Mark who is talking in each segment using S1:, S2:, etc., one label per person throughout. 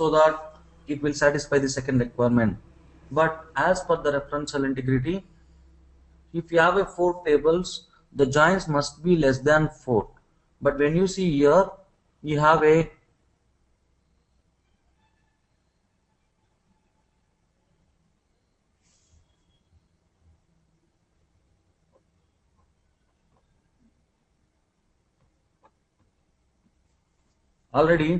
S1: so that it will satisfy the second requirement. But as per the referential integrity, if you have a 4 tables, the joins must be less than 4. But when you see here, you have a already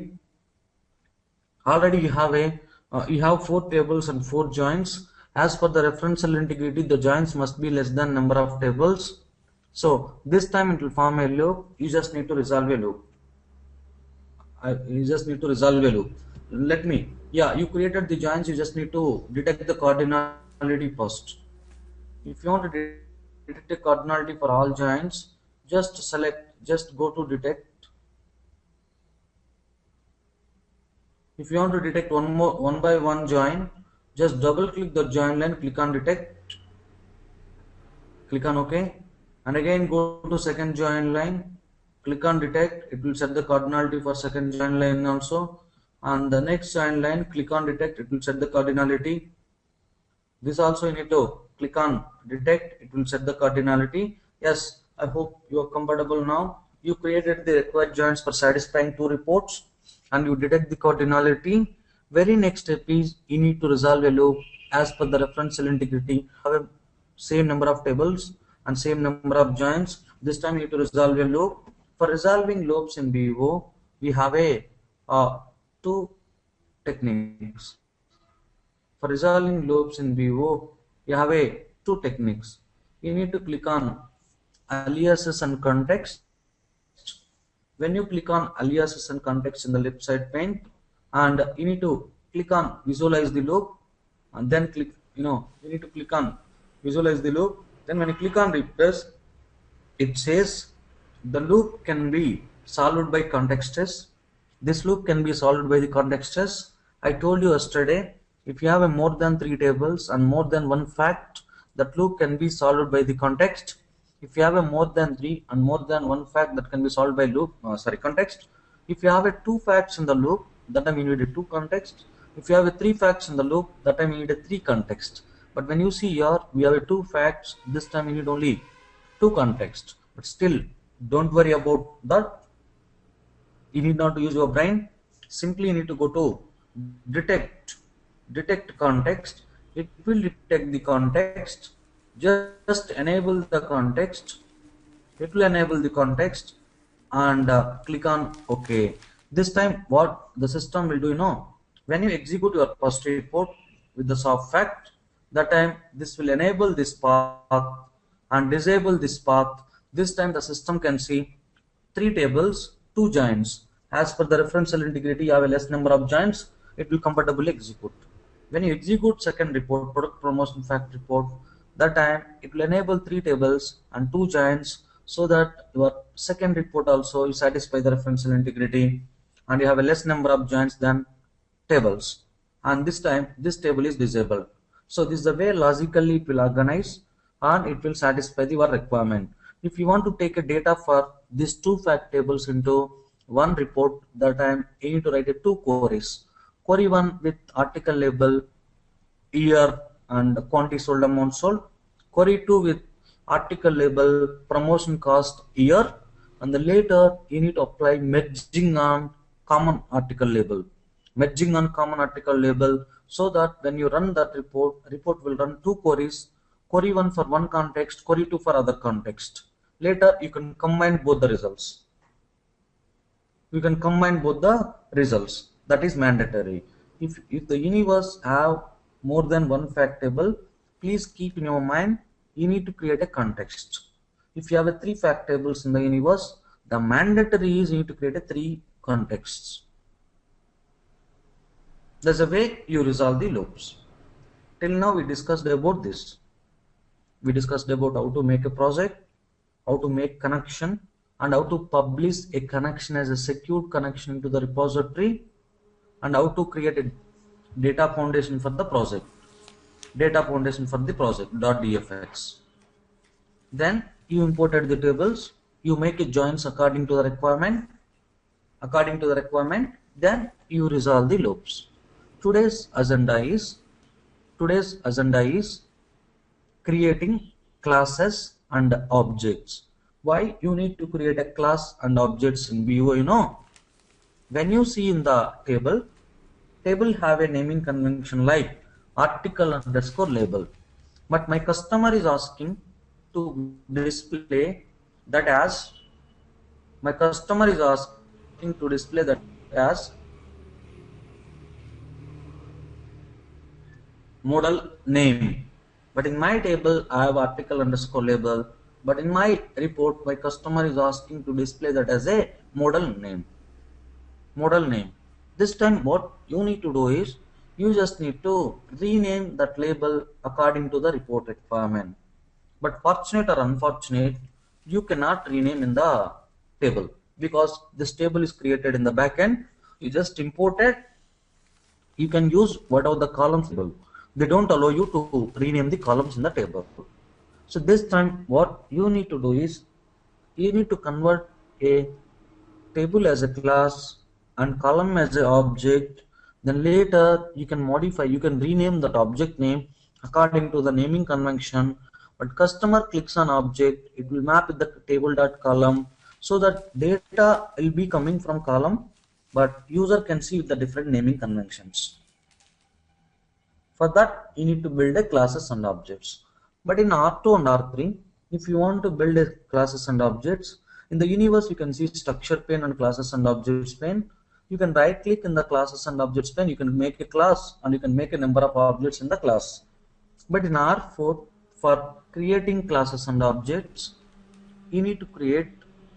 S1: you have 4 tables and 4 joins. As per the referential integrity, the joins must be less than number of tables. So this time it will form a loop. You just need to resolve a loop. You created the joins. You just need to detect the cardinality first. If you want to detect a cardinality for all joins, just go to detect. If you want to detect one by one join, just double click the join line, click on detect, click on OK, and again go to second join line, click on detect. It will set the cardinality for second join line also, and the next join line, click on detect. It will set the cardinality. This also you need to click on detect. It will set the cardinality. Yes, I hope you are comfortable now. You created the required joins for satisfying 2 reports, and you detect the cardinality. Very next step is you need to resolve a loop as per the referential integrity. Have a same number of tables and same number of joins. This time you need to resolve a loop. For resolving loops in BO, we have a 2 techniques. For resolving loops in BO, you have a 2 techniques. You need to click on aliases and context. When you click on aliases and context in the left side pane, and you need to click on visualize the loop, and then click, you need to click on visualize the loop. Then when you click on refresh, it says the loop can be solved by context stress. This loop can be solved by the context stress. I told you yesterday, if you have a more than 3 tables and more than 1 fact, that loop can be solved by the context. If you have a more than 3 and more than 1 fact, that can be solved by context. If you have a 2 facts in the loop, that time you need a 2 context. If you have a 3 facts in the loop, that time you need a 3 context. But when you see here, we have a 2 facts, this time you need only 2 context. But still, don't worry about that. You need not to use your brain. Simply you need to go to detect context. It will detect the context. Just enable the context. It will enable the context, and click on OK. This time what the system will do, when you execute your first report with the soft fact, that time this will enable this path and disable this path. This time the system can see 3 tables, 2 joins. As per the referential integrity, you have a less number of joins, it will comfortably execute. When you execute second report, product promotion fact report, that time it will enable 3 tables and 2 joins, so that your second report also you satisfy the referential integrity, and you have a less number of joins than tables. And this time this table is disabled. So this is the way logically it will organize, and it will satisfy your requirement. If you want to take a data for these 2 fact tables into one report, that time you need to write a 2 queries. Query 1 with article label, year and quantity sold, amount sold. Query 2 with article label, promotion cost, year, and then later you need to apply merging on common article label. Merging on common article label, so that when you run that report will run 2 queries. Query 1 for one context, query 2 for other context. Later you can combine both the results. That is mandatory. If the universe have more than 1 fact table, please keep in your mind, you need to create a context. If you have a 3 fact tables in the universe, the mandatory is you need to create a 3 contexts. That's the way you resolve the loops. Till now we discussed about this. We discussed about how to make a project, how to make connection, and how to publish a connection as a secured connection to the repository, and how to create a data foundation for the project. .dfx. Then you imported the tables, you make a joins according to the requirement, then you resolve the loops. today's agenda is creating classes and objects. Why you need to create a class and objects in Vivo? When you see in the table have a naming convention like article underscore label, but my customer is asking to display that as model name. But in my table I have article underscore label, but in my report my customer is asking to display that as a model name. This time what you need to do is you just need to rename that label according to the report requirement. But fortunate or unfortunate, you cannot rename in the table because this table is created in the backend. You just import it. You can use whatever the columns table. They don't allow you to rename the columns in the table. So this time what you need to do is you need to convert a table as a class and column as an object. Then later you can modify, you can rename that object name according to the naming convention. But customer clicks on object, it will map with the table.column, so that data will be coming from column, but user can see the different naming conventions. For that you need to build a classes and objects. But in R2 and R3, if you want to build a classes and objects, in the universe you can see structure pane and classes and objects pane. You can right click in the classes and objects pane, you can make a class and you can make a number of objects in the class. But in R4, for creating classes and objects, you need to create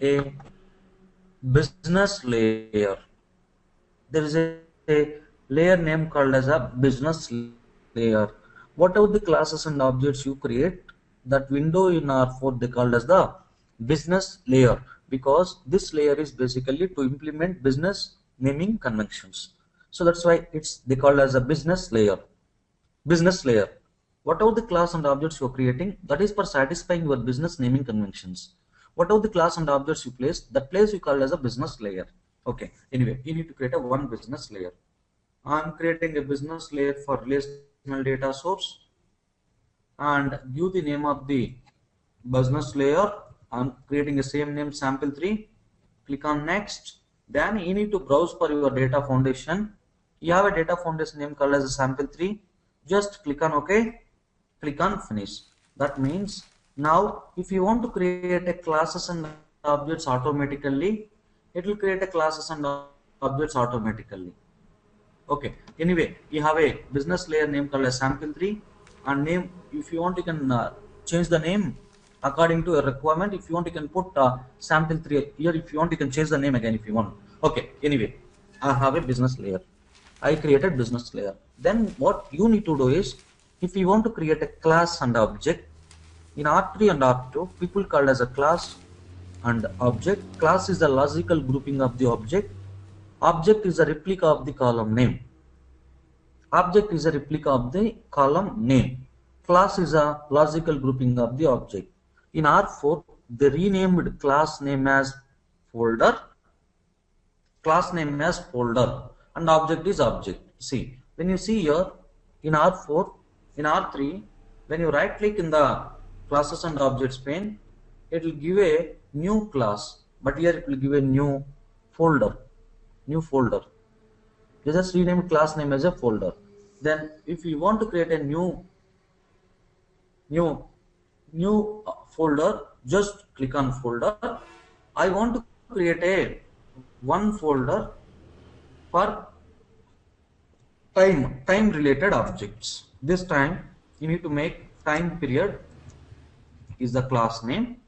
S1: a business layer. There is a layer name called as a business layer. Whatever the classes and objects you create, that window in R4 they called as the business layer, because this layer is basically to implement business naming conventions. So that's why they called as a business layer. Whatever the class and objects you are creating, that is for satisfying your business naming conventions. Whatever the class and objects you place, that place you call as a business layer. Okay, anyway, you need to create one business layer. I'm creating a business layer for relational data source and give the name of the business layer. I'm creating the same name, sample3. Click on next. Then you need to browse for your data foundation. You have a data foundation name called as a sample3. Just click on OK. Click on finish. That means now if you want to create a classes and objects automatically, it will create a classes and objects automatically. Okay, anyway, you have a business layer name called as sample3, and name, if you want you can change the name according to your requirement. If you want you can put sample3 here. If you want you can change the name again if you want. Okay, anyway, I have a business layer. I created business layer. Then what you need to do is, if you want to create a class and object, in R3 and R2, people called as a class and object. Class is the logical grouping of the object. Object is a replica of the column name. Class is a logical grouping of the object. In R4, they renamed class name as folder, and object is object. See, when you see here in R4, in R3, when you right click in the classes and objects pane, it will give a new class, but here it will give a new folder. You just rename class name as a folder. Then if you want to create a new folder, just click on folder. I want to create one folder for time related objects. This time you need to make time period is the class name.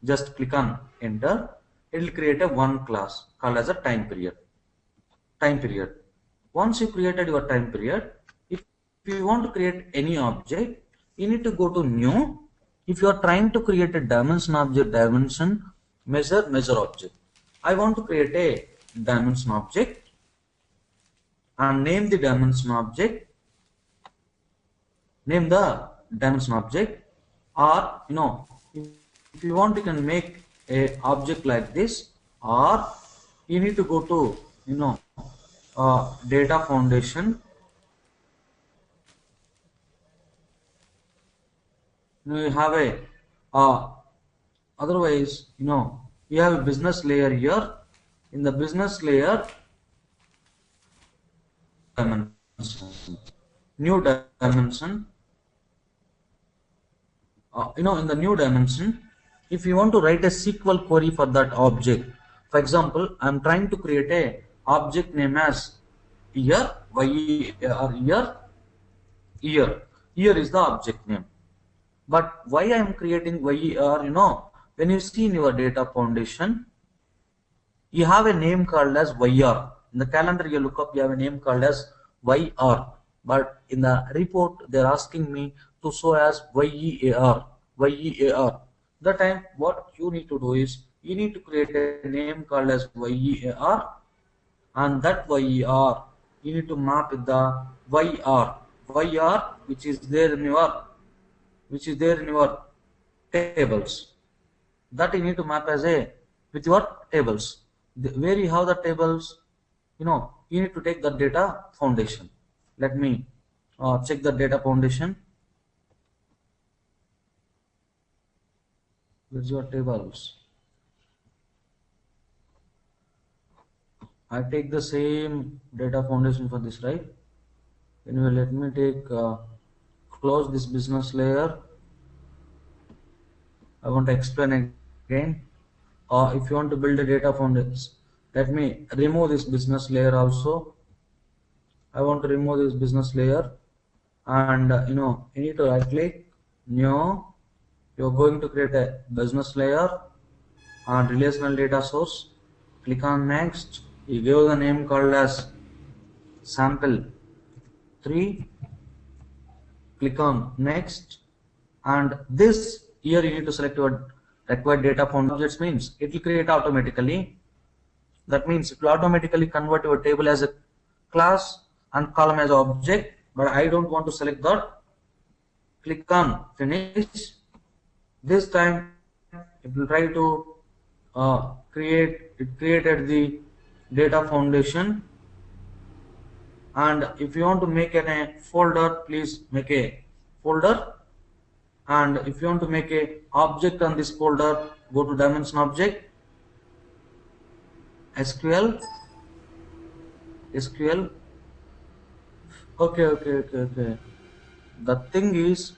S1: Just click on enter. It will create one class called as a time period. Once you created your time period, if you want to create any object, you need to go to new. If you are trying to create a dimension object, measure object. I want to create a dimension object and name the dimension object. Or if you want, you can make a object like this, or you need to go to data foundation You have a otherwise, you have a business layer here. In the business layer, dimension, new dimension. In the new dimension, if you want to write a SQL query for that object, for example, I'm trying to create a object name as year, or year is the object name. But why I am creating year, when you see in your data foundation, you have a name called as YR. In the calendar you look up, you have a name called as YR. But in the report, they're asking me to show as YEAR. That time, what you need to do is, you need to create a name called as YEAR, and that YER, you need to map with the YR, which is there in your tables. That you need to map as with your tables. Where you have the tables, you need to take the data foundation. Let me check the data foundation. Where's your tables? I take the same data foundation for this, right? Anyway, let me take close this business layer. I want to explain again. If you want to build a data foundation, let me remove this business layer also. I want to remove this business layer, and you need to right click, new. You're going to create a business layer and relational data source. Click on next. You give the name called as sample 3. Click on next, and this here you need to select your required data foundation. Objects means it will create automatically. That means it will automatically convert your table as a class and column as object, but I don't want to select that. Click on finish. This time it will try to created the data foundation, and if you want to make a folder, please make a folder, and if you want to make a object on this folder, go to dimension object, SQL. Okay. The thing is,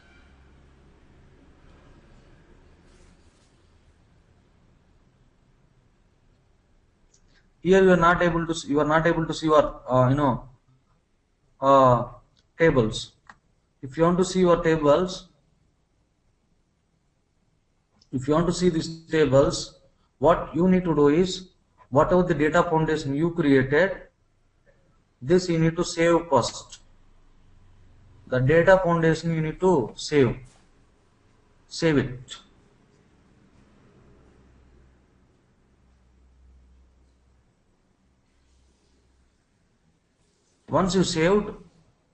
S1: here you are not able to see your tables. If you want to see your tables, if you want to see these tables, what you need to do is, whatever the data foundation you created, this you need to save first. The data foundation you need to save it. Once you saved,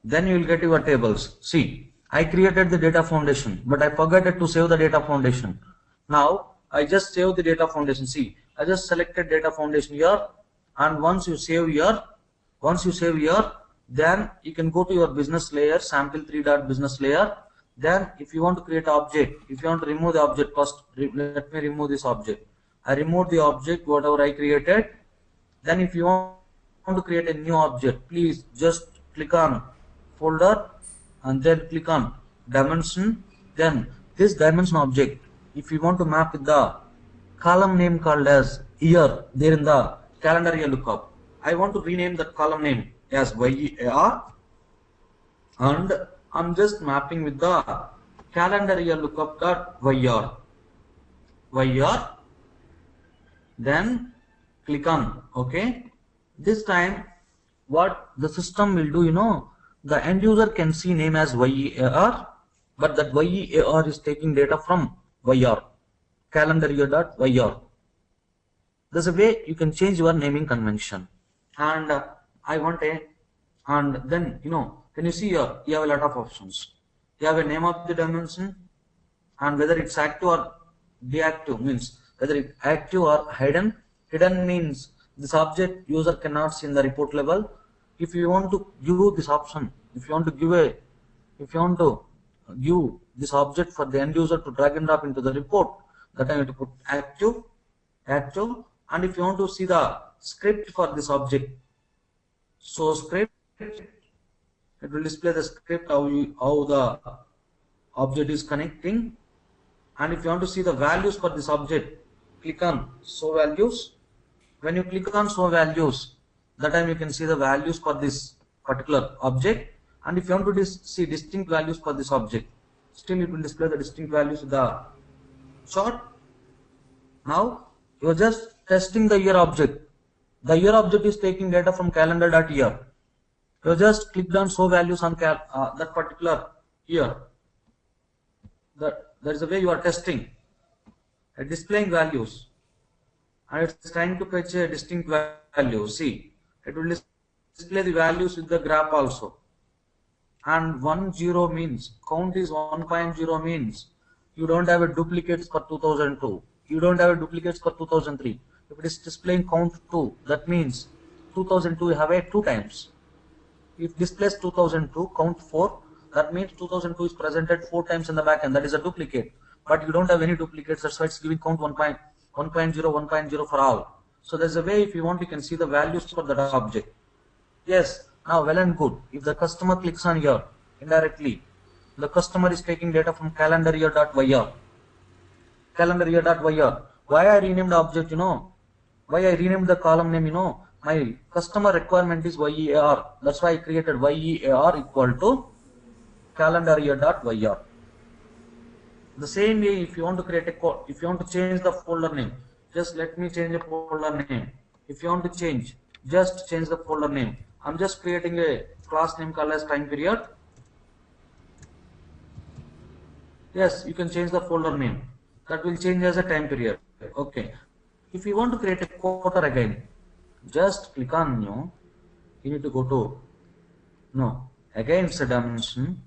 S1: then you will get your tables. See, I created the data foundation, but I forgot to save the data foundation. Now I just save the data foundation. See, I just selected data foundation here, and once you save here, then you can go to your business layer, sample 3.business layer. Then if you want to create an object, if you want to remove the object first, let me remove this object. I remove the object whatever I created. Then if you want to create a new object, please just click on folder and then click on dimension. Then this dimension object, if you want to map with the column name called as year, there in the calendar year lookup, I want to rename that column name as YEAR, and I'm just mapping with the calendar year lookup dot YR. Then click on OK. This time what the system will do, the end user can see name as YEAR, but that YEAR is taking data from YR, calendar year dot YR. There's a way you can change your naming convention. And and then when you see here, you have a lot of options. You have a name of the dimension, and whether it's active or deactive, means whether it's active or hidden. Hidden means this object user cannot see in the report level. If you want to give this option, if you want to give this object for the end user to drag and drop into the report, that time you have to put active. And if you want to see the script for this object, so script, it will display the script how the object is connecting. And if you want to see the values for this object, click on show values. When you click on show values, that time you can see the values for this particular object. And if you want to see distinct values for this object, still it will display the distinct values in the chart. Now you are just testing the year object. The year object is taking data from calendar.year. You just clicked on show values on that particular year. That is the way you are testing, displaying values, and it's trying to fetch a distinct value. See, it will display the values with the graph also. And 10 means count is 1.0 means you don't have a duplicates for 2002. You don't have a duplicates for 2003. If it is displaying count 2, that means 2002 you have a 2 times. If displays 2002 count 4, that means 2002 is presented 4 times in the backend. That is a duplicate. But you don't have any duplicates. That's why it's giving count 1.0 for all. So there's a way, if you want, you can see the values for that object. Yes. Now, well and good. If the customer clicks on here indirectly, the customer is taking data from calendar year.year. Calendar year.year. Why I renamed the object, why I renamed the column name, my customer requirement is YEAR. That's why I created YEAR equal to calendar year.year. The same way, if you want to create a code, if you want to change the folder name, just let me change a folder name. If you want to change, just change the folder name. I'm just creating a class name called as time period. Yes, you can change the folder name. That will change as a time period. Okay. If you want to create a quarter again, just click on new. You need to go to again it's a dimension.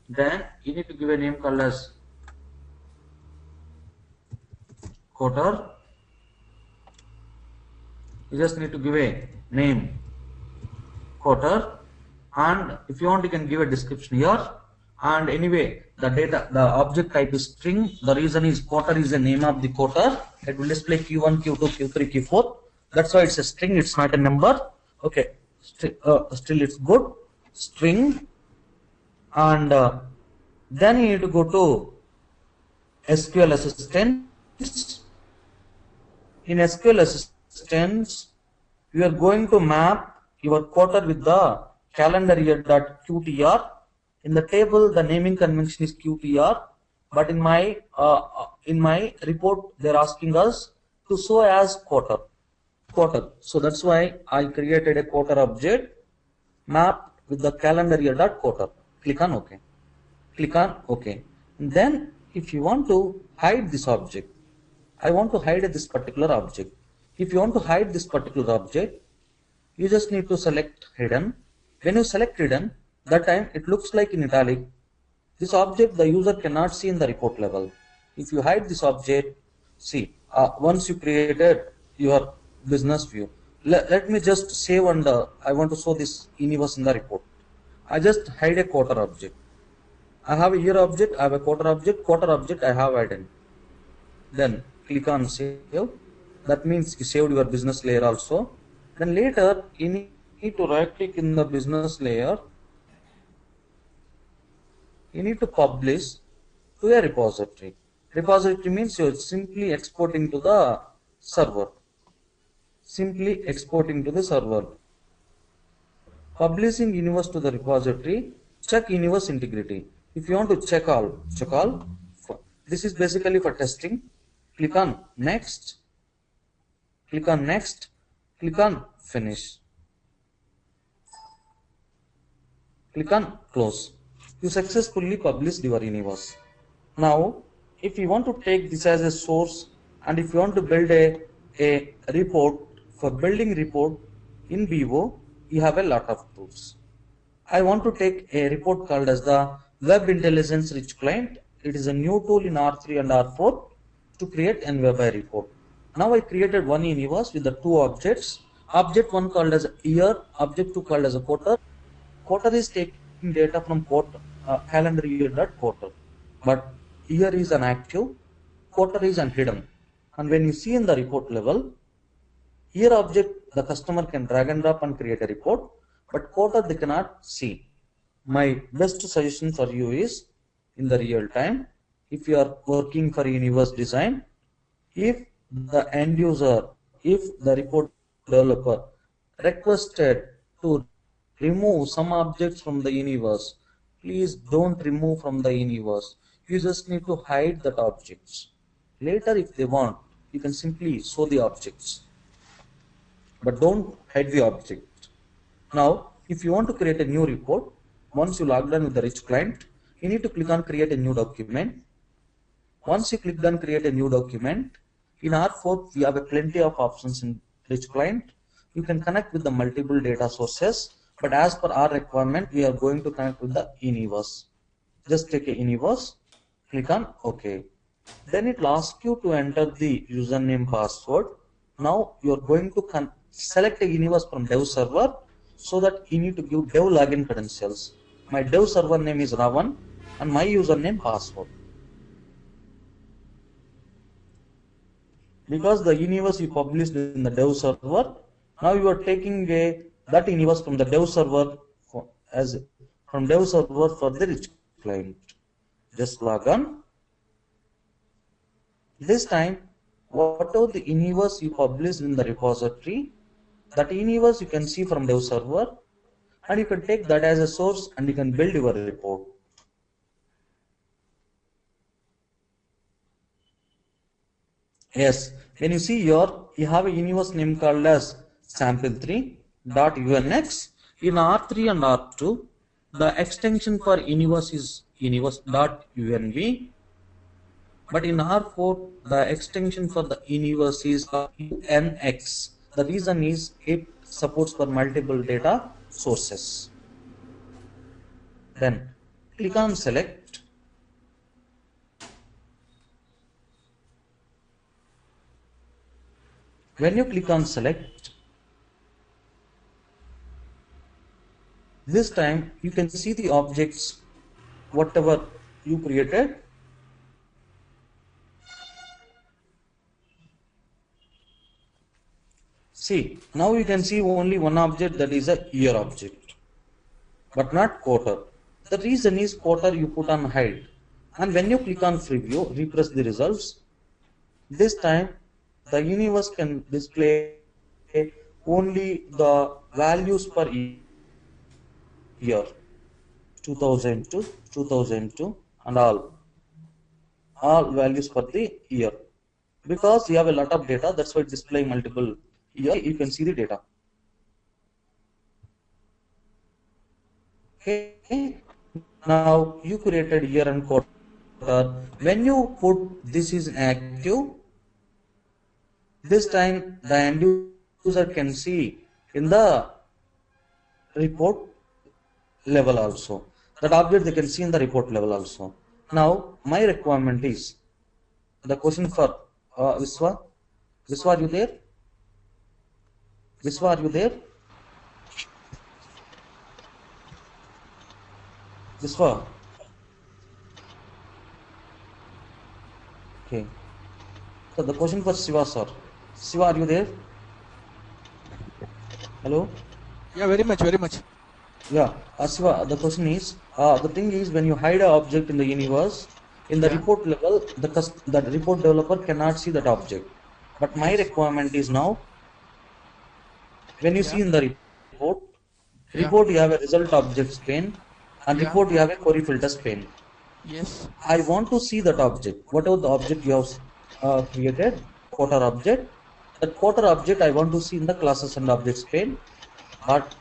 S1: Then you need to give a name called as quarter. You just need to give a name quarter, and if you want you can give a description here. And anyway, the object type is string. The reason is quarter is the name of the quarter. It will display Q1, Q2, Q3, Q4. That's why it's a string. It's not a number. Okay. Still it's good. String. And then you need to go to SQL Assistant. In SQL Assistant, you are going to map your quarter with the calendar year.qtr. In the table, the naming convention is qtr, but in my report, they're asking us to show as quarter. So that's why I created a quarter object mapped with the calendar year.quarter. Click on OK. Click on OK. And then, if you want to hide this object, I want to hide this particular object. If you want to hide this particular object, you just need to select hidden. When you select hidden, that time it looks like in italic. This object the user cannot see in the report level. If you hide this object, see, once you created your business view, let me just save and I want to show this universe in the report. I just hide a quarter object. I have a year object, I have a quarter object I have hidden. Then click on save. That means you saved your business layer also. Then later you need to right click in the business layer. You need to publish to a repository. Repository means you are simply exporting to the server. Publishing universe to the repository. Check universe integrity. If you want to check all. This is basically for testing. Click on next. Click on next. Click on finish. Click on close. You successfully published your universe. Now, if you want to take this as a source, and if you want to build a report, for building report in Vivo, you have a lot of tools. I want to take a report called as the Web Intelligence Rich Client. It is a new tool in R3 and R4 to create an WebI report. Now I created one universe with the two objects. Object 1 called as year, object 2 called as a quarter. Quarter is taking data from calendar year dot quarter. But year is an active, quarter is an hidden. And when you see in the report level, year object the customer can drag and drop and create a report, but quarter they cannot see. My best suggestion for you is in the real time, if you are working for Universe Design, if the end user, if the report developer requested to remove some objects from the universe, please don't remove from the universe. You just need to hide that objects. Later, if they want, you can simply show the objects, but don't hide the object. Now, if you want to create a new report, once you log in with the rich client, you need to click on create a new document. Once you click on create a new document, in R4 we have a plenty of options in rich client. You can connect with the multiple data sources, but as per our requirement, we are going to connect with the Universe. Just take a Universe, click on OK. Then it will ask you to enter the username password. Now you are going to select a Universe from dev server, so that you need to give dev login credentials. My dev server name is Ravan and my username password. Because the universe you published in the dev server, now you are taking that universe from the dev server from dev server for the rich client. Just log on. This time, whatever the universe you published in the repository, that universe you can see from dev server, and you can take that as a source and you can build your report. Yes, when you see here, you have a universe name called as sample3.unx. In R3 and R2, the extension for universe is universe.unv. But in R4, the extension for the universe is UNX. The reason is it supports for multiple data sources. Then click on select. When you click on select, this time you can see the objects, whatever you created. See, now you can see only one object, that is a year object, but not quarter. The reason is quarter you put on hide. And when you click on preview, refresh the results. This time the universe can display only the values per year, 2002, 2002 and all values for the year. Because you have a lot of data, that's why it display multiple year. You can see the data. Okay. Now you created year and quarter. When you put this is active, this time the end user can see in the report level also. That object they can see in the report level also. Now my requirement is the question for Viswa. Viswa, are you there? Viswa, are you there? Viswa. Okay. So the question for Shiva, sir. Shiva, are you there? Hello?
S2: Yeah, very much, very much.
S1: Yeah, Shiva, the question is, the thing is, when you hide an object in the universe, in the report level, the report developer cannot see that object. But my requirement is now, when you see in the report you have a result objects pane, and report you have a query filters pane.
S2: Yes.
S1: I want to see that object, whatever the object you have created, quarter object. That quarter object I want to see in the classes and objects pane, but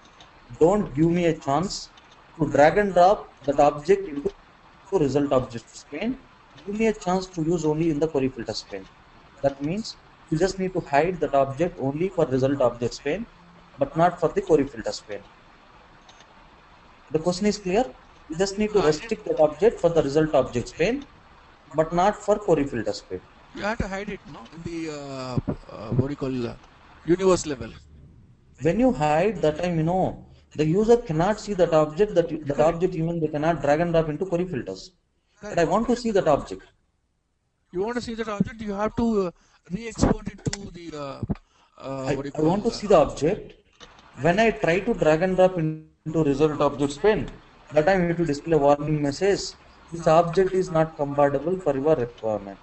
S1: don't give me a chance to drag and drop that object into result objects pane. Give me a chance to use only in the query filters pane. That means you just need to hide that object only for result objects pane, but not for the query filters pane. The question is clear? You just need to restrict that object for the result objects pane, but not for query filters pane.
S2: You have to hide it, no? In the what do you call universe level.
S1: When you hide that time, The user cannot see that object, that object even they cannot drag and drop into query filters. But I want to see that object.
S2: You want to see that object, you have to re-export it to the
S1: I want to see the object. When I try to drag and drop into result object pane, that time it will display a warning message. This object is not compatible for your requirement.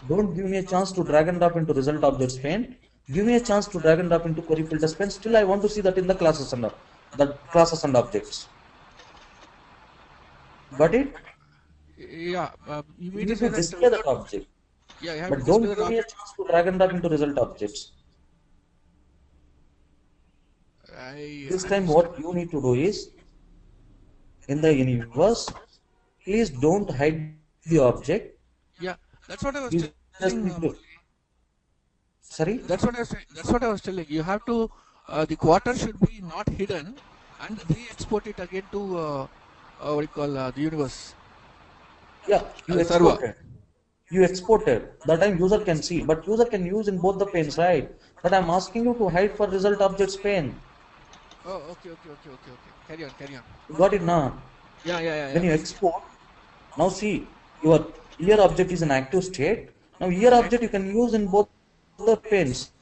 S1: Don't give me a chance to drag and drop into result objects pane. Give me a chance to drag and drop into query filters pane. Still, I want to see that in the classes and objects. Got it?
S2: Yeah, you mean
S1: to display that object.
S2: Yeah, you have
S1: but
S2: to
S1: don't
S2: display
S1: give me a chance to drag and drop into result objects. This time, what you need to do is, in the universe, please don't hide the object.
S2: Yeah, that's what I was
S1: telling. Sorry?
S2: That's what I was telling. You have to, the quarter should be not hidden and re-export it again to, what you call, the universe.
S1: Yeah, you exported. You exported. That time user can see, but user can use in both the panes, right? But I'm asking you to hide for result objects pane.
S2: Oh, okay. Carry on.
S1: You got it now?
S2: Yeah.
S1: When you export, now see, your year object is an active state. Now year object you can use in both the panes,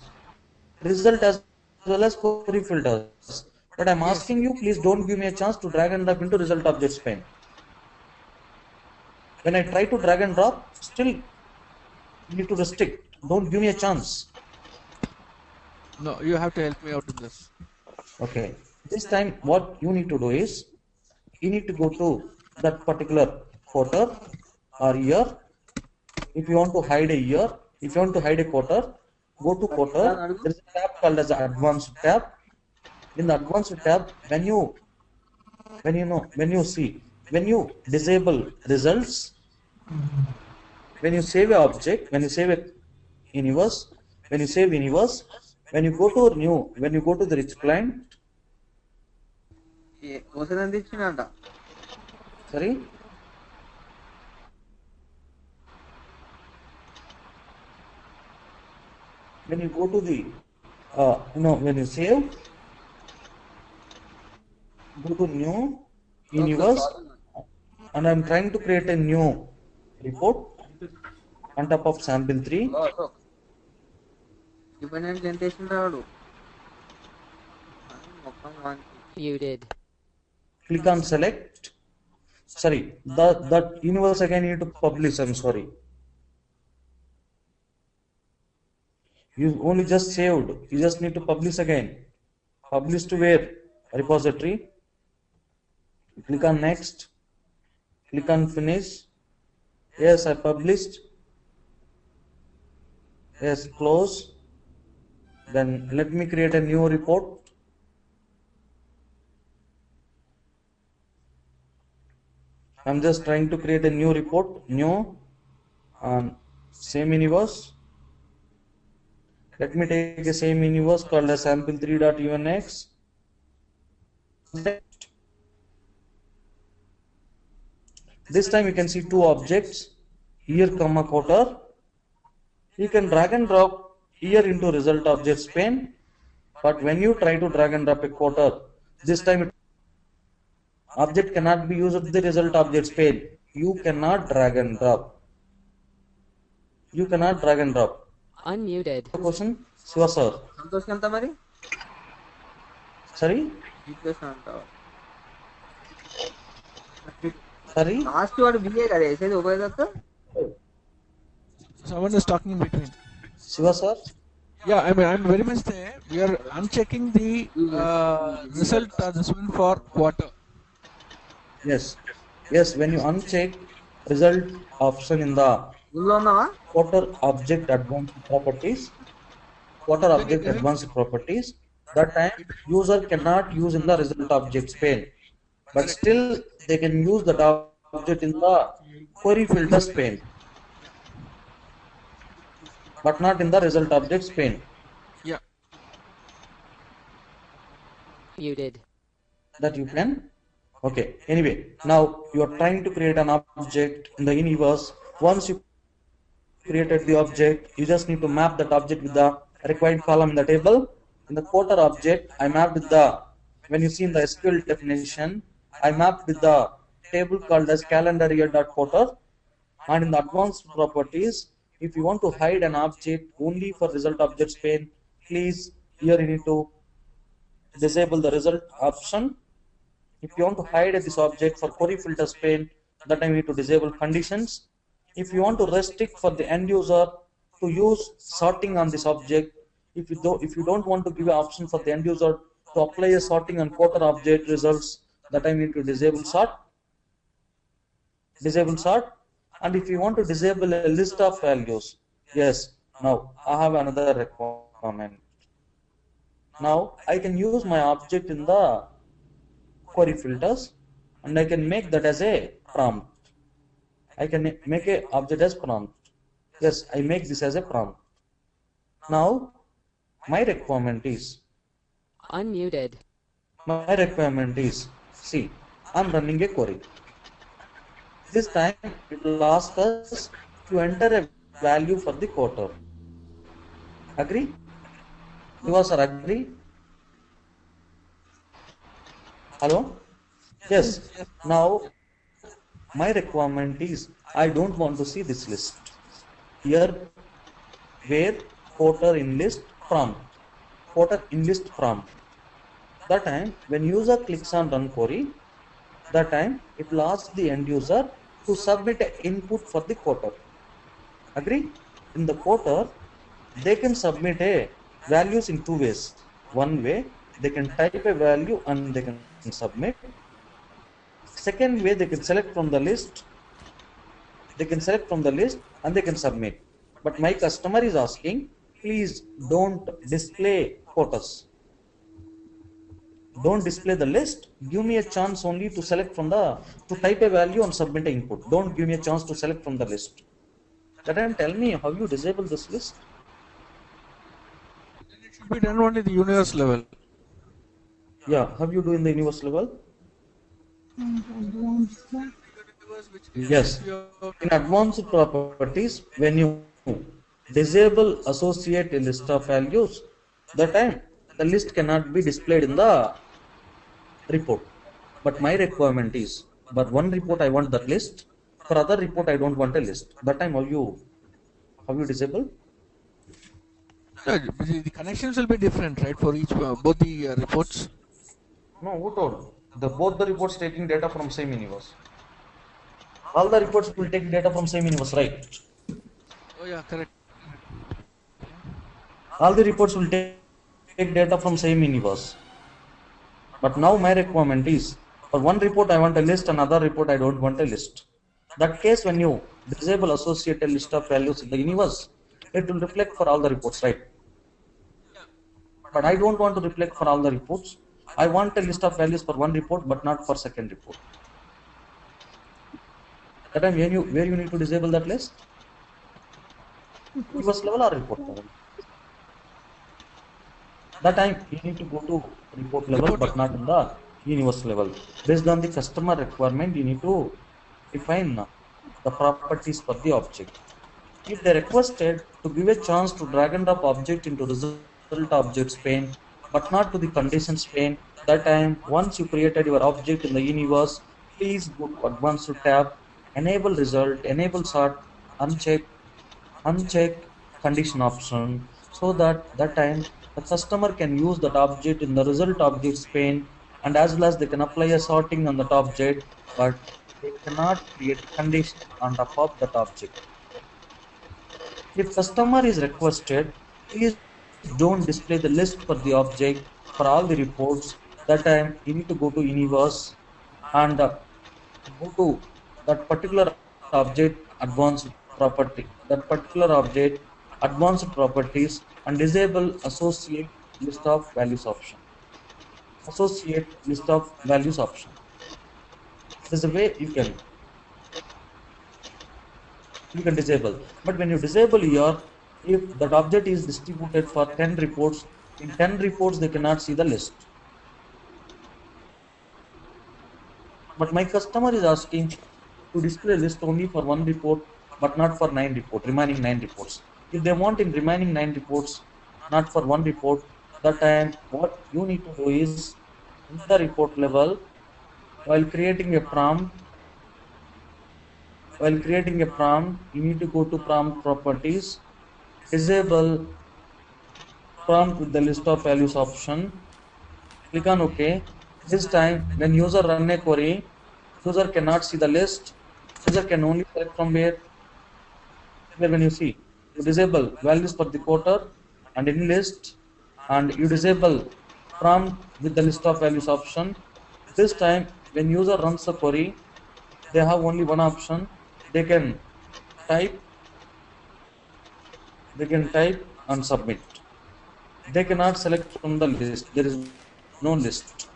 S1: result as well as query filters. But I'm asking you, please don't give me a chance to drag and drop into result objects pane. When I try to drag and drop, still you need to restrict. Don't give me a chance.
S2: No, you have to help me out in this. Okay.
S1: This time what you need to do is, you need to go to that particular quarter or year. If you want to hide a year, if you want to hide a quarter, go to quarter. There is a tab called as the advanced tab. In the advanced tab, when you disable results, when you save an object, when you save a universe, when you go to new, when you go to the rich client. Sorry? When you go to the, when you save, go to new universe, and I'm trying to create a new report on top of sample 3.
S3: Muted.
S1: Click on select. Sorry, that universe again you need to publish. I'm sorry. You only just saved. You just need to publish again. Publish to where? Repository. Click on next. Click on finish. Yes, I published. Yes, close. Then let me create a new report. I'm just trying to create a new report, new on same universe. Let me take a same universe called as sample3.unx. This time you can see two objects, year, quarter. You can drag and drop year into result objects pane, but when you try to drag and drop a quarter, this time object cannot be used with the result objects pane. You cannot drag and drop.
S3: Unmuted.
S1: Question? Shiva sir. Sorry? Sorry?
S2: Someone is talking in between.
S1: Shiva sir?
S2: Yeah, I'm very much there. We are unchecking the result this one for quarter.
S1: Yes. When you uncheck result option in the quarter object advanced properties, that time user cannot use in the result objects pane, but still they can use that object in the query filters pane, but not in the result objects pane.
S2: Yeah.
S3: Muted.
S1: That you can. Okay. Anyway, now you are trying to create an object in the universe. Once you created the object, you just need to map that object with the required column in the table. In the quarter object, I mapped with the, when you see in the SQL definition, I mapped with the table called as calendar year.quarter. And in the advanced properties, if you want to hide an object only for result objects pane, please here you need to disable the result option. If you want to hide this object for query filters pane, that time you need to disable conditions. If you want to restrict for the end user to use sorting on this object, if you don't want to give an option for the end user to apply a sorting on quarter object results, that time you need to disable sort. And if you want to disable a list of values, yes, now I have another requirement. Now I can use my object in the query filters and I can make that as a prompt. I can make a object as prompt. Yes, I make this as a prompt. Now my requirement is
S3: Unmuted.
S1: See, I'm running a query. This time it will ask us to enter a value for the quarter. Agree? You are, sir, agree? Hello? Yes. Now my requirement is I don't want to see this list. Here where quarter in list prompt. That time when user clicks on run query, that time it will ask the end user to submit an input for the quarter. Agree? In the quarter, they can submit a values in two ways. One way, they can type a value and they can submit. Second way, they can select from the list. And they can submit. But my customer is asking, please don't display quarters. Don't display the list. Give me a chance only to select from to type a value and submit an input. Don't give me a chance to select from the list. That time, tell me how you disable this list.
S2: It should be done only at the universe level.
S1: Yeah, how you do in the universe level? Yes. In advanced properties, when you disable associate a list of values, that time the list cannot be displayed in the report. But my requirement is, but one report I want that list, for other report I don't want a list. That time how you disable?
S2: The connections will be different, right, for each both the reports?
S1: No, who told? Both the reports taking data from same universe. All the reports will take data from same universe, right?
S2: Oh yeah, correct.
S1: All the reports will take data from same universe. But now my requirement is, for one report I want a list, another report I don't want a list. That case, when you disable associated list of values in the universe, it will reflect for all the reports, right? But I don't want to reflect for all the reports. I want a list of values for one report, but not for second report. That time where you need to disable that list? Universe level or report level? That time you need to go to report level, but not in the universe level. Based on the customer requirement, you need to define the properties for the object. If they requested to give a chance to drag and drop object into result objects pane, but not to the conditions pane, that time once you created your object in the universe, please go to advanced tab, enable result, enable sort, uncheck condition option, so that time the customer can use that object in the result objects pane, and as well as they can apply a sorting on that object, but they cannot create condition on top of that object. If customer is requested, please don't display the list for the object for all the reports. That time you need to go to universe and go to that particular object advanced property, advanced properties, and disable associate list of values option. There's a way you can disable. But when you disable here, if that object is distributed for 10 reports, in 10 reports they cannot see the list. But my customer is asking to display list only for one report, but not for remaining 9 reports. If they want in remaining 9 reports, not for one report. That time what you need to do is in the report level, while creating a prompt, you need to go to prompt properties, disable prompt with the list of values option, click on OK. This time when user run a query, user cannot see the list, user can only select from where when you see, you disable values for the quarter and in list, and you disable prompt with the list of values option. This time when user runs a query, they have only one option. They can type and submit. They cannot select from the list. There is no list.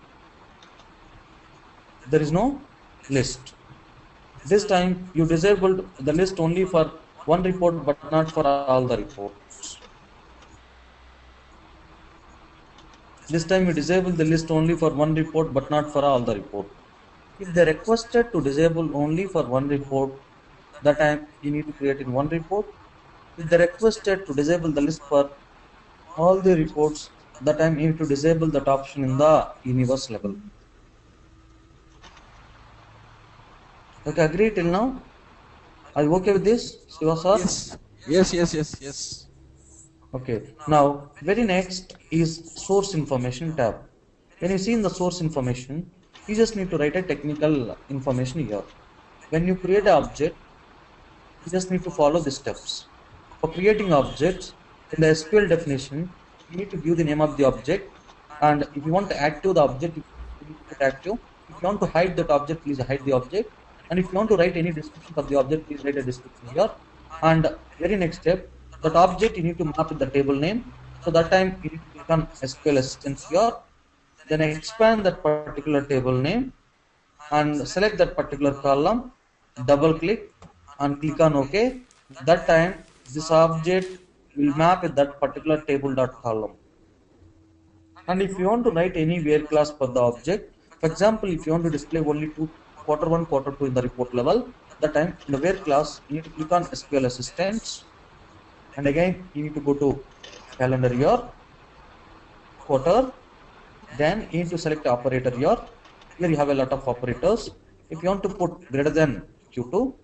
S1: List. This time you disabled the list only for one report but not for all the reports. This time you disable the list only for one report but not for all the report. If they requested to disable only for one report, that time you need to create in one report. If they requested to disable the list for all the reports, that time you need to disable that option in the universe level. Okay, agree till now? Are you okay with this, Shiva sir?
S2: Yes.
S1: Okay, now very next is source information tab. When you see in the source information, you just need to write a technical information here. When you create an object, you just need to follow the steps. For creating objects, in the SQL definition, you need to give the name of the object, and if you want to active the object, you need to put active. If you want to hide that object, please hide the object. And if you want to write any description for the object, please write a description here. And very next step, that object you need to map with the table name. So that time you need to click on SQL Assistant here. Then expand that particular table name and select that particular column, double click and click on OK. That time this object will map with that particular table dot column. And if you want to write any where class for the object, for example, if you want to display only quarter 1, quarter 2 in the report level, that time in the where class you need to click on SQL Assistants, and again you need to go to calendar year, quarter, then you need to select operator here. Here you have a lot of operators. If you want to put greater than Q2,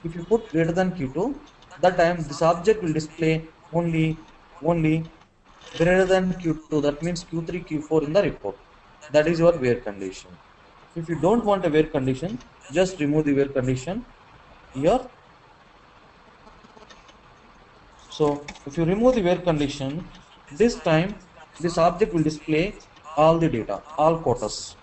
S1: if you put greater than Q2, that time this object will display only greater than Q2, that means Q3, Q4 in the report. That is your where condition. If you don't want a where condition, just remove the where condition here. So if you remove the where condition, this time this object will display all the data, all quarters.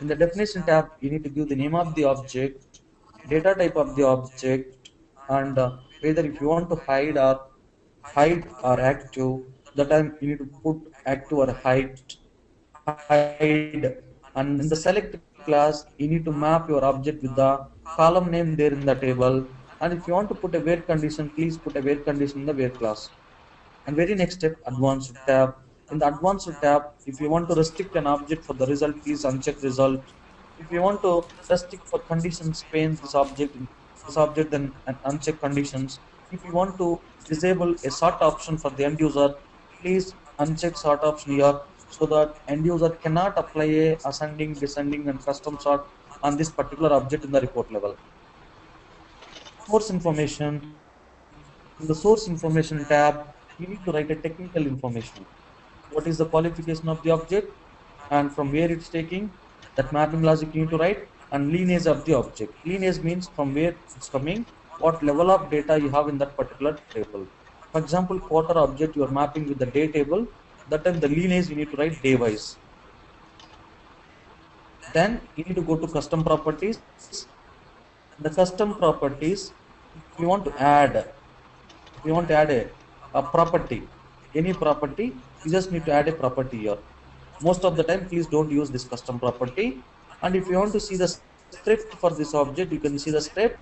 S1: In the definition tab, you need to give the name of the object, data type of the object, and whether if you want to hide or active, that time you need to put active or hide. And in the select class, you need to map your object with the column name there in the table. And if you want to put a where condition, please put a where condition in the where class. And very next step, advanced tab. In the advanced tab, if you want to restrict an object for the result, please uncheck result. If you want to restrict for conditions pane this object, then uncheck conditions. If you want to disable a sort option for the end user, please uncheck sort option here, so that end user cannot apply a ascending, descending and custom sort on this particular object in the report level. Source information. In the source information tab, you need to write a technical information. What is the qualification of the object and from where it's taking, that mapping logic you need to write, and lineage of the object. Lineage means from where it's coming, what level of data you have in that particular table. For example, quarter object you are mapping with the day table, that time the lineage you need to write day wise. Then you need to go to custom properties. The custom properties, if you want to add a property, any property, you just need to add a property here. Most of the time, please don't use this custom property. And if you want to see the script for this object, you can see the script.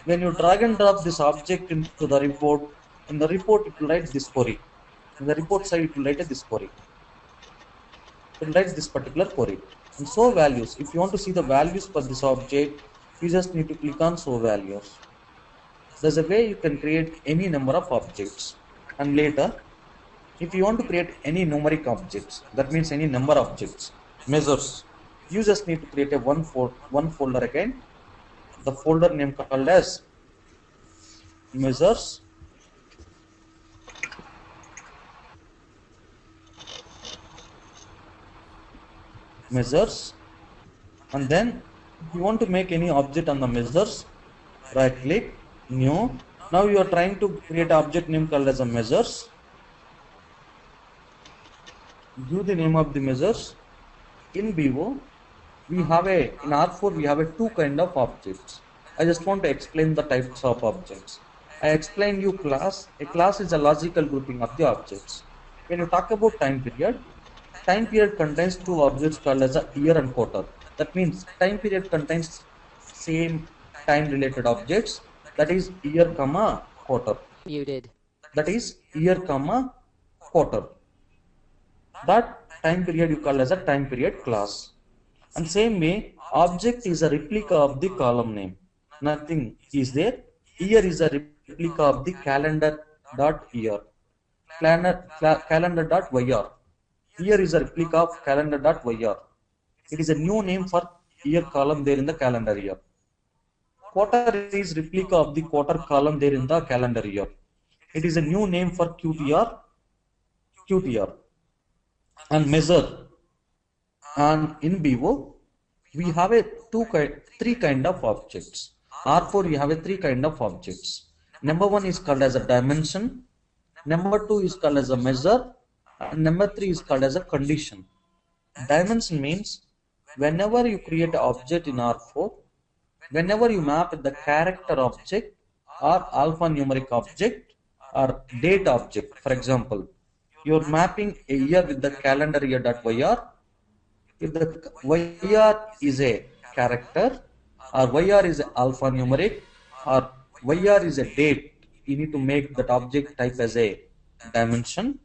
S1: When you drag and drop this object into the report, in the report it will write this query. In the report side, it will write this query. It will write this particular query. And show values. If you want to see the values for this object, you just need to click on show values. there's a way you can create any number of objects, and later if you want to create any numeric objects, that means any number of objects, measures, you just need to create a one folder again, the folder name called as measures, and then if you want to make any object on the measures, right click, new. Now you are trying to create an object name called as a measures. Give the name of the measures. In BO, in R4 we have a two kind of objects. I just want to explain the types of objects. I explained you class. A class is a logical grouping of the objects. When you talk about time period contains two objects called as a year and quarter. That means time period contains same time related objects, that is year comma quarter.
S3: Muted.
S1: That is year comma quarter. That time period you call as a time period class. And same way, object is a replica of the column name. Nothing is there. Year is a replica of the calendar.year. Calendar.yr. Year is a replica of calendar.yr. It is a new name for year column there in the calendar year. Quarter is replica of the quarter column there in the calendar year. It is a new name for QTR. And measure. And in BO, we have three kind of objects. R4 we have three kind of objects. Number one is called as a dimension. Number two is called as a measure. And number three is called as a condition. Dimension means whenever you create an object in R4, whenever you map the character object or alphanumeric object or date object, for example, you're mapping a year with the calendar year.yr. If the YR is a character or YR is alphanumeric or YR is a date, you need to make that object type as a dimension.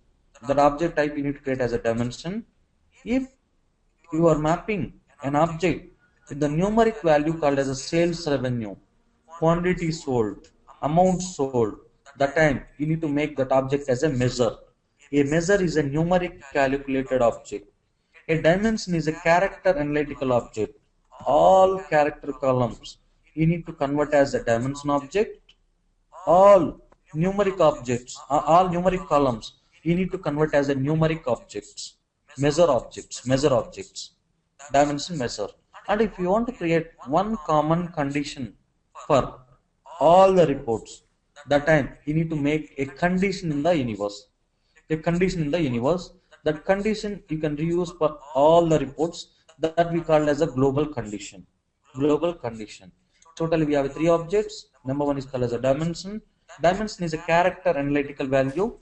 S1: That object type you need to create as a dimension. If you are mapping an object with the numeric value called as a sales revenue, quantity sold, amount sold, that time you need to make that object as a measure. A measure is a numeric calculated object. A dimension is a character analytical object. All character columns you need to convert as a dimension object. All numeric objects, all numeric columns you need to convert as a numeric objects. Measure objects, dimension measure. And if you want to create one common condition for all the reports, that time you need to make a condition in the universe. That condition you can reuse for all the reports, that we call as a global condition. Totally we have three objects. Number one is called as a dimension. Dimension is a character analytical value.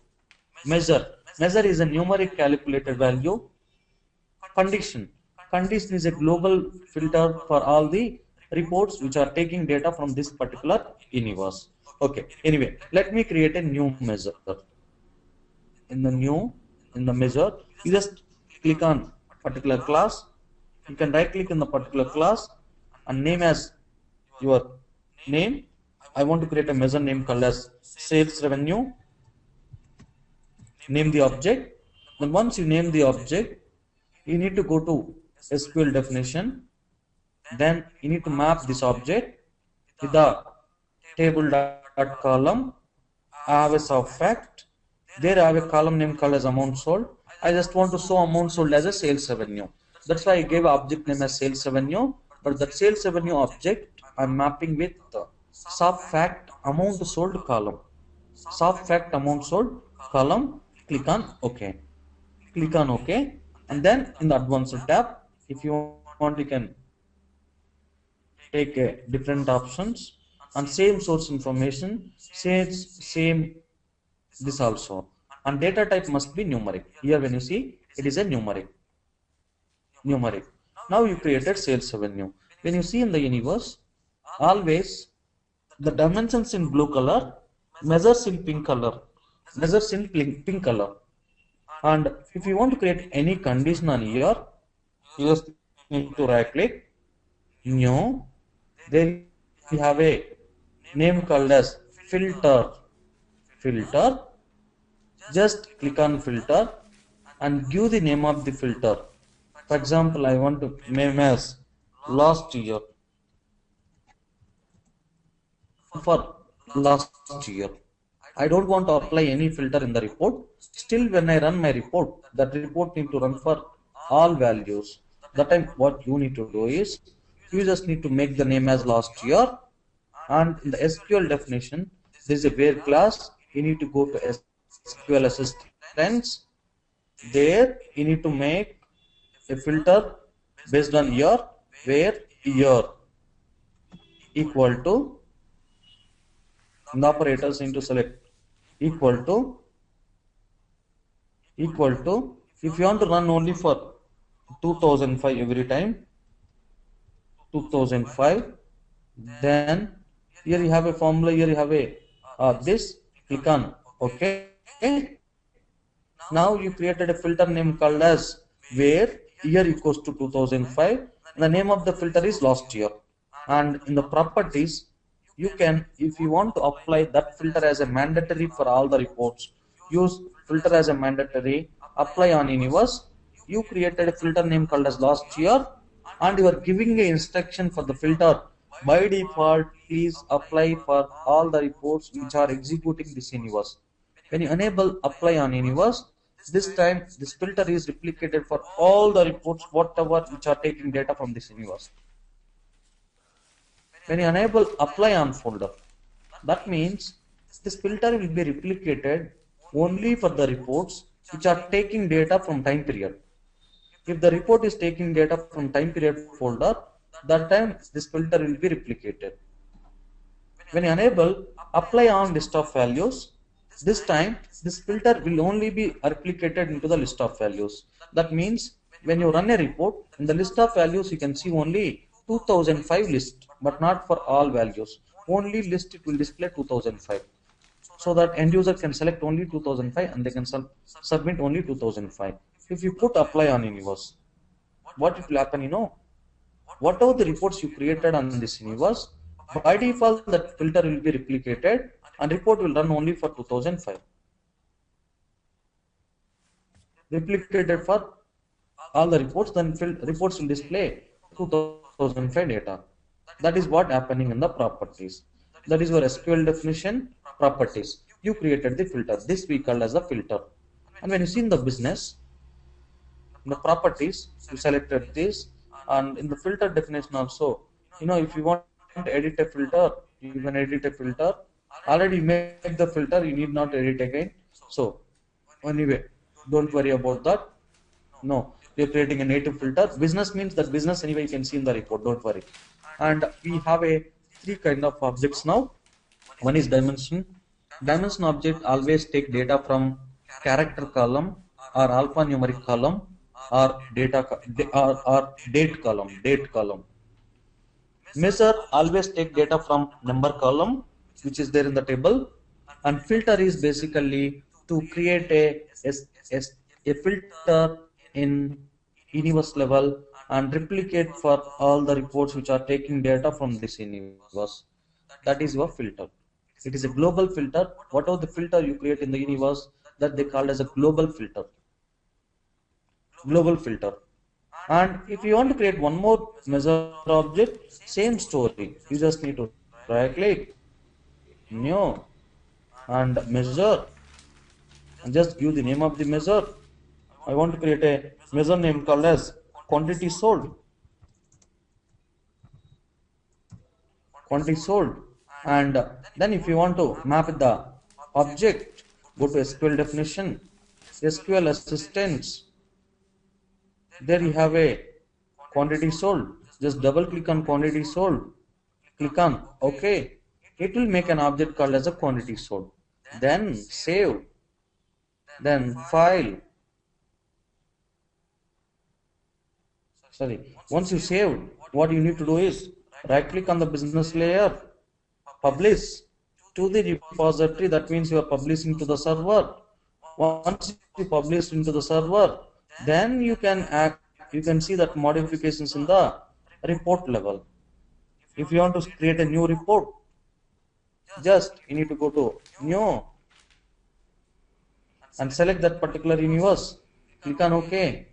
S1: Measure is a numeric calculated value. Condition is a global filter for all the reports which are taking data from this particular universe. Okay, anyway, let me create a new measure. In the measure, you just click on particular class. You can right click in the particular class and name as your name. I want to create a measure name called as sales revenue. Name the object. Then once you name the object, you need to go to SQL definition. Then you need to map this object with the table.column. I have a subfact. There I have a column name called as amount sold. I just want to show amount sold as a sales revenue. That's why I gave object name as sales revenue. But that sales revenue object I'm mapping with the subfact amount sold column. Click on OK. And then in the advanced tab, if you want, you can take different options and same source information, same this also, and data type must be numeric. Here when you see, it is a numeric. Now you created sales revenue. When you see in the universe, always the dimensions in blue color, measures in pink color. And if you want to create any condition on here, you just need to right click, new. Then you have a name called as filter, just click on filter and give the name of the filter. For example, I want to name as last year. For last year, I don't want to apply any filter in the report. Still, when I run my report, that report need to run for all values. That time what you need to do is, you just need to make the name as last year, and in the SQL definition, there is a where class. You need to go to SQL assistants. There you need to make a filter based on year, where year equal to, the operators need to select equal to, if you want to run only for 2005 every time, 2005, then here you have a formula, here you have a this, click on OK. Now you created a filter name called as where year equals to 2005. The name of the filter is last year, and in the properties you can, if you want to apply that filter as a mandatory for all the reports, use filter as a mandatory, apply on universe. You created a filter name called as last year, and you are giving an instruction for the filter. By default, please apply for all the reports which are executing this universe. When you enable apply on universe, this time this filter is replicated for all the reports whatever which are taking data from this universe. When you enable apply on folder, that means this filter will be replicated only for the reports which are taking data from time period. If the report is taking data from time period folder, that time this filter will be replicated. When you enable apply on list of values, this time this filter will only be replicated into the list of values. That means when you run a report, in the list of values you can see only 2005 list, but not for all values. Only list it will display 2005, so that end user can select only 2005 and they can submit only 2005. If you put apply on universe, what it will happen, you know, whatever the reports you created on this universe, by default that filter will be replicated and report will run only for 2005. Replicated for all the reports, then reports will display 2005 data. That is what happening in the properties. That is your SQL definition, properties. You created the filter. This we call as a filter. And when you see in the business, in the properties, you selected this, and in the filter definition also, you know, if you want to edit a filter, you can edit a filter. Already made the filter, you need not edit again. So anyway, don't worry about that. No, you're creating a native filter. Business means that business anyway you can see in the report, don't worry. And we have a three kind of objects now. One is dimension. Dimension object always take data from character column or alphanumeric column or data or date column. Measure always take data from number column, which is there in the table, and filter is basically to create a filter in universe level and replicate for all the reports which are taking data from this universe. That is your filter. It is a global filter. Whatever the filter you create in the universe, that they call as a global filter. Global filter. And if you want to create one more measure object, same story. You just need to right click, new, and measure, and just give the name of the measure. I want to create a measure name called as quantity sold. Quantity sold. And then if you want to map the object, go to SQL definition, SQL assistants. There you have a quantity sold. Just double click on quantity sold. Click on OK. It will make an object called as a quantity sold. Then save. Then file. Sorry. Once you saved, what you need to do is right click on the business layer, publish to the repository. That means you are publishing to the server. Once you publish into the server, then you can see that modifications in the report level. If you want to create a new report, Just you need to go to new and select that particular universe. Click on OK.